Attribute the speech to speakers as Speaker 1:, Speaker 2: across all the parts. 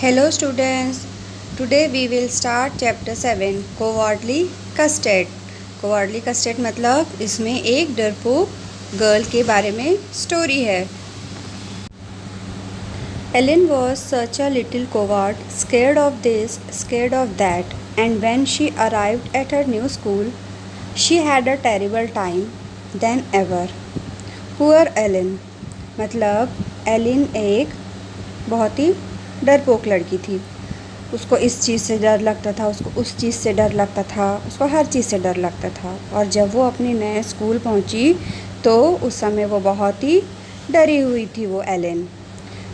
Speaker 1: Hello students, today we will start chapter 7 Cowardly Custard. Cowardly Custard मतलब इसमें एक डरपोक गर्ल के बारे में स्टोरी है. Ellen was such a little coward, scared of this, scared of that, and when she arrived at her new school, she had a terrible time than ever. Poor Ellen. मतलब Elin एक बहुत ही डरपोक लड़की थी. उसको इस चीज़ से डर लगता था, उसको उस चीज़ से डर लगता था, उसको हर चीज़ से डर लगता था. और जब वो अपने नए स्कूल पहुंची तो उस समय वो बहुत ही डरी हुई थी. वो Ellen.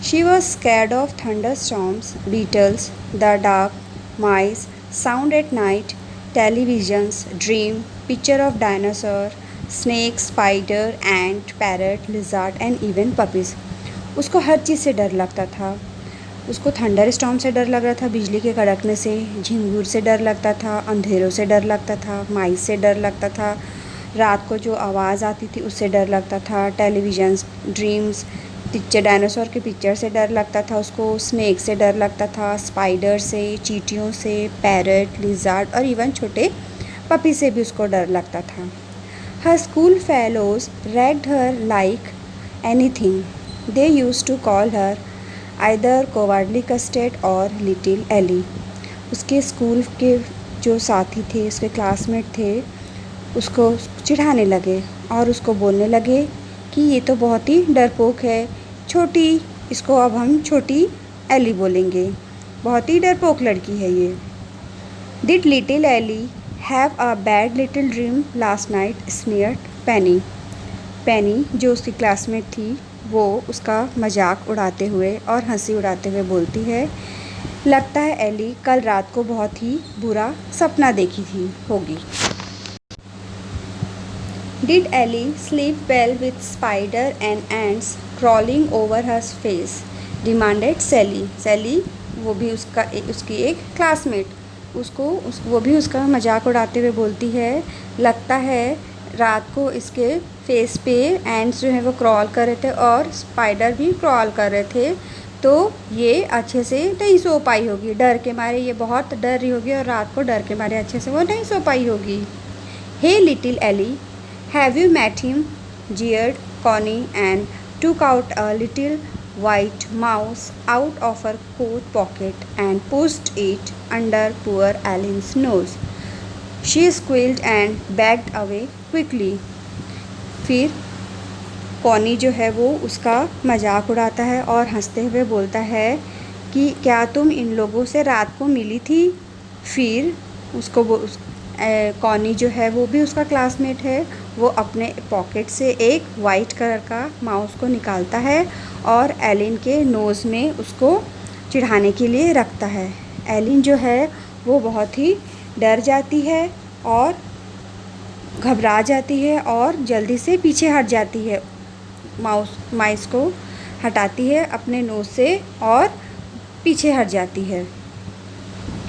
Speaker 1: She was scared of thunderstorms, beetles, the dark, mice, sound at night, televisions, dream, picture of dinosaur, snake, spider, ant, parrot, lizard and even puppies. उसको हर चीज़ से डर लगता था. उसको थंडर स्टॉर्म से डर लग रहा था, बिजली के कड़कने से, झिंगूर से डर लगता था, अंधेरों से डर लगता था, माइस से डर लगता था, रात को जो आवाज़ आती थी उससे डर लगता था, टेलीविज़न, ड्रीम्स, पिक्चर, डायनासोर के पिक्चर से डर लगता था उसको, स्नेक से डर लगता था, स्पाइडर से, चींटियों से, पैरट, लिजार्ड और इवन छोटे पपी से भी उसको डर लगता था. Her school fellows ragged her like anything. They used to call her either cowardly custard or little Ellie. उसके स्कूल के जो साथी थे, उसके क्लासमेट थे, उसको चिढ़ाने लगे और उसको बोलने लगे कि ये तो बहुत ही डरपोक है, छोटी, इसको अब हम छोटी एली बोलेंगे, बहुत ही डरपोक लड़की है ये. Did little Ellie have a bad little dream last night, sneered Penny. Penny जो उसकी क्लासमेट थी वो उसका मजाक उड़ाते हुए और हंसी उड़ाते हुए बोलती है, लगता है एली कल रात को बहुत ही बुरा सपना देखी थी होगी. Did Ellie sleep well with spider and ants crawling over her face, demanded Sally. Sally वो भी उसकी एक क्लासमेट, वो भी उसका मजाक उड़ाते हुए बोलती है, लगता है रात को इसके फेस पे एंड्स जो है वो क्रॉल कर रहे थे और स्पाइडर भी क्रॉल कर रहे थे, तो ये अच्छे से नहीं सो पाई होगी, डर के मारे ये बहुत डर रही होगी और रात को डर के मारे अच्छे से वो नहीं सो पाई होगी. Hey little Ellie, have you met him, jeered Connie and took out a little white mouse out of her coat pocket and pushed it under poor Ellen's nose. She squealed and backed away quickly. फिर Connie जो है वो उसका मजाक उड़ाता है और हंसते हुए बोलता है कि क्या तुम इन लोगों से रात को मिली थी. फिर उसको कॉनी जो है वो भी उसका क्लासमेट है, वो अपने पॉकेट से एक वाइट कलर का माउस को निकालता है और एलिन के नोज़ में उसको चिढ़ाने के लिए रखता है. एलिन जो है वो बहुत ही डर जाती है और घबरा जाती है और जल्दी से पीछे हट जाती है, माइस को हटाती है अपने नोज़ से और पीछे हट जाती है.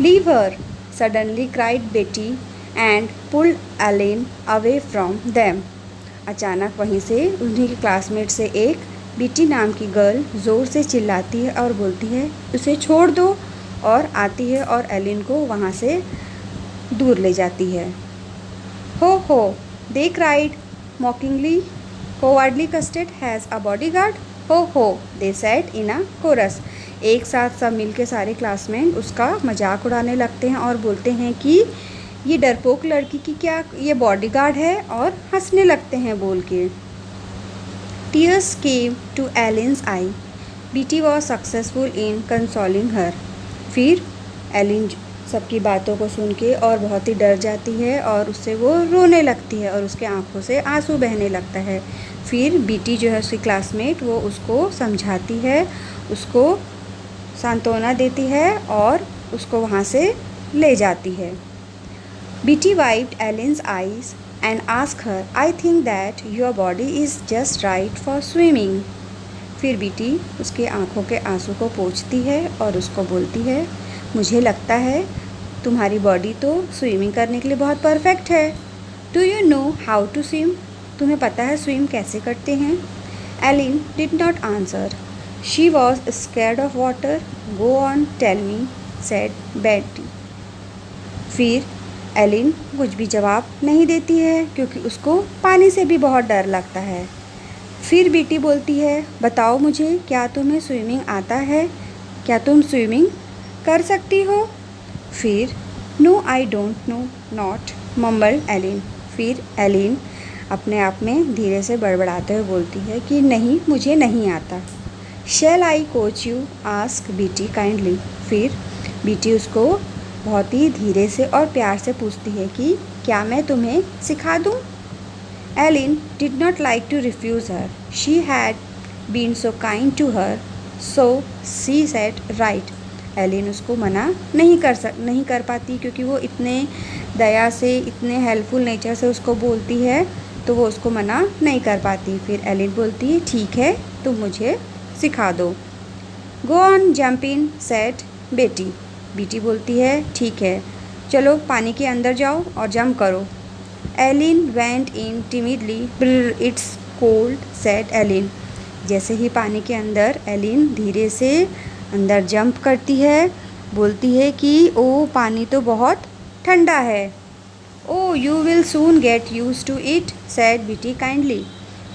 Speaker 1: Leave her, suddenly cried Betty and pulled Ellen away from them. अचानक वहीं से उन्हीं के क्लासमेट से एक बेटी नाम की गर्ल ज़ोर से चिल्लाती है और बोलती है, उसे छोड़ दो, और आती है और एलेन को वहाँ से दूर ले जाती है. हो हो, they cried mockingly. Cowardly Custard has a bodyguard. हो हो, they said in a chorus. एक साथ सब मिलके सारे क्लासमेट उसका मजाक उड़ाने लगते हैं और बोलते हैं कि ये डरपोक लड़की की क्या ये बॉडीगार्ड है, और हंसने लगते हैं बोल के. Tears came to Ellen's eye. Beatty was successful in consoling her. फिर एलिन सबकी बातों को सुन के और बहुत ही डर जाती है और उससे वो रोने लगती है और उसके आंखों से आंसू बहने लगता है. फिर बीटी जो है उसकी क्लासमेट वो उसको समझाती है, उसको सांत्वना देती है और उसको वहाँ से ले जाती है. Betty wiped Eileen's eyes and asked her, I think that your body is just right for swimming. फिर बीटी उसके आंखों के आंसू को पोंछती है और उसको बोलती है, मुझे लगता है तुम्हारी बॉडी तो स्विमिंग करने के लिए बहुत परफेक्ट है. Do you know how to swim, तुम्हें पता है स्विम कैसे करते हैं. Ellen did not answer. She was scared of water. Go on tell me, said Betty. फिर एलिन कुछ भी जवाब नहीं देती है क्योंकि उसको पानी से भी बहुत डर लगता है। फिर बेटी बोलती है, बताओ मुझे, क्या तुम्हें स्विमिंग आता है? क्या तुम स्विमिंग कर सकती हो? फिर no I don't know not, mumble Ellen. फिर एलिन अपने आप में धीरे से बड़बड़ाते हुए बोलती है कि नहीं, मुझे नहीं आता। Shall I coach you, asked Betty kindly. फिर बीटी उसको बहुत ही धीरे से और प्यार से पूछती है कि क्या मैं तुम्हें सिखा दूँ? Ellen did not like to refuse her. She had been so kind to her, so she said right. Ellen उसको मना नहीं कर पाती क्योंकि वो इतने दया से, इतने हेल्पफुल नेचर से उसको बोलती है, तो वो उसको मना नहीं कर पाती। फिर एलिन बोलती है, ठीक है, तुम मुझे सिखा दो। Go on jump in, said बेटी। बेटी बोलती है, ठीक है, चलो पानी के अंदर जाओ और जंप करो। Eileen went in timidly. It's cold, said Eileen. जैसे ही पानी के अंदर एलिन धीरे से अंदर जंप करती है, बोलती है कि ओ पानी तो बहुत ठंडा है। Oh you will soon get used to it, said Betty kindly.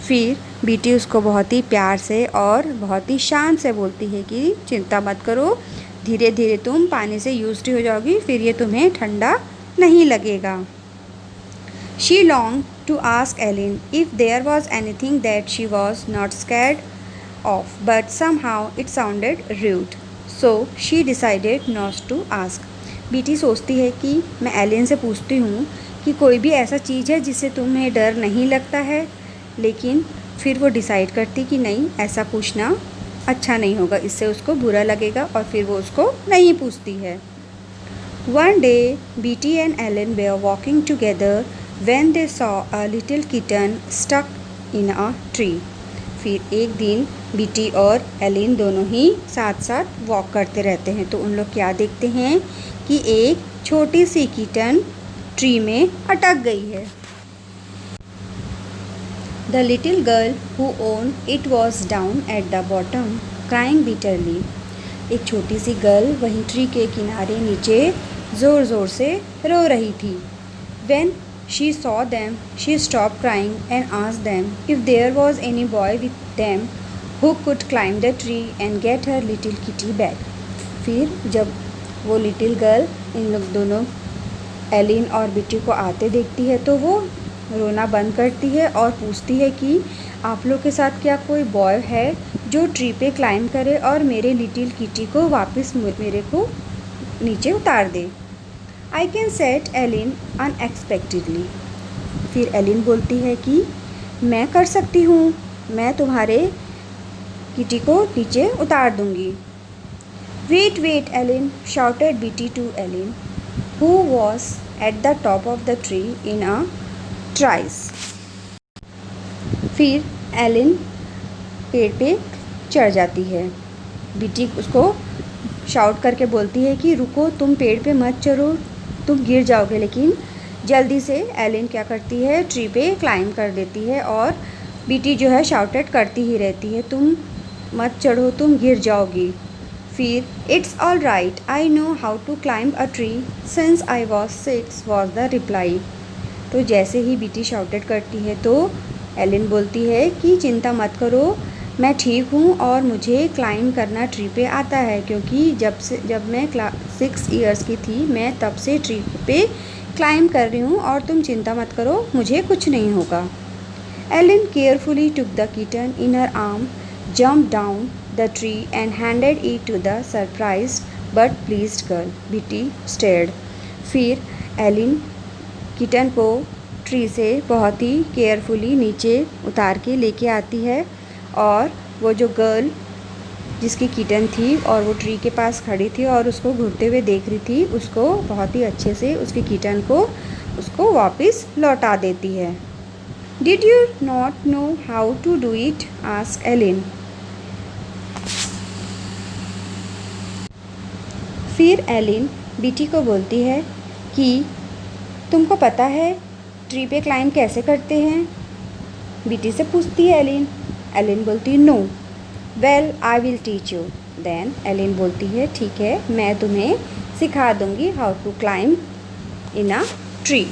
Speaker 1: फिर बेटी उसको बहुत ही प्यार से और बहुत ही शान से बोलती है कि चिंता मत करो, धीरे धीरे तुम पानी से यूज्ड हो जाओगी, फिर ये तुम्हें ठंडा नहीं लगेगा। She long to ask Ellen if there was anything that she was not scared of, but somehow it sounded rude, so she decided not to ask. Betty सोचती है कि मैं एलिन से पूछती हूँ कि कोई भी ऐसा चीज़ है जिससे तुम्हें डर नहीं लगता है, लेकिन फिर वो डिसाइड करती कि नहीं, ऐसा पूछना अच्छा नहीं होगा, इससे उसको बुरा लगेगा, और फिर वो उसको नहीं पूछती है। One day Betty and Ellen were walking together when they saw a little kitten stuck in a tree. फिर एक दिन बीटी और एलिन दोनों ही साथ साथ वॉक करते रहते हैं, तो उन लोग क्या देखते हैं कि एक छोटी सी किटन ट्री में अटक गई है। The little girl who owned it was down at the bottom, crying bitterly. एक छोटी सी गर्ल वहीं ट्री के किनारे नीचे ज़ोर ज़ोर से रो रही थी। When she saw them, she stopped crying and asked them if there was any boy with them who could climb the tree and get her little kitty back. फिर जब वो लिटिल गर्ल इन लोग दोनों Elin और बिट्टी को आते देखती है, तो वो रोना बंद करती है और पूछती है कि आप लोग के साथ क्या कोई बॉय है जो ट्री पे क्लाइंब करे और मेरे लिटिल किटी को वापस मेरे को नीचे उतार दे। I can said Eileen unexpectedly. फिर एलिन बोलती है कि मैं कर सकती हूँ, मैं तुम्हारे किटी को नीचे उतार दूँगी। Wait wait Eileen, shouted Betty to Eileen who was at the top of the tree in a trice. फिर एलिन पेड़ पे चढ़ जाती है। बीटी उसको शाउट करके बोलती है कि रुको, तुम पेड़ पे मत चढ़ो, तुम गिर जाओगे। लेकिन जल्दी से एलिन क्या करती है, ट्री पे क्लाइंब कर देती है, और बीटी जो है शाउटेड करती ही रहती है, तुम मत चढ़ो, तुम गिर जाओगी। फिर it's all right, I know how to climb a tree since I was 6 was the reply. तो जैसे ही बीटी शाउटेड करती है तो एलिन बोलती है कि चिंता मत करो, मैं ठीक हूँ और मुझे क्लाइंब करना ट्री पे आता है, क्योंकि जब मैं 6 ईयर्स की थी, मैं तब से ट्री पे क्लाइंब कर रही हूँ, और तुम चिंता मत करो, मुझे कुछ नहीं होगा। Ellen carefully took the kitten in her arm, jump down the tree and handed it to the surprised but pleased girl. Betty stared. फिर एलिन किटन को ट्री से बहुत ही केयरफुली नीचे उतार के लेके आती है, और वो जो गर्ल जिसकी किटन थी और वो ट्री के पास खड़ी थी और उसको घूरते हुए देख रही थी, उसको बहुत ही अच्छे से उसकी किटन को उसको वापस लौटा देती है। Did you not know how to do it, ask Ellen. फिर एलिन बीटी को बोलती है कि तुमको पता है ट्री पे क्लाइंब कैसे करते हैं? बीटी से पूछती है एलिन। एलिन बोलती है no. Well I will teach you. Then Ellen बोलती है ठीक है मैं तुम्हें सिखा दूँगी how to climb in a tree.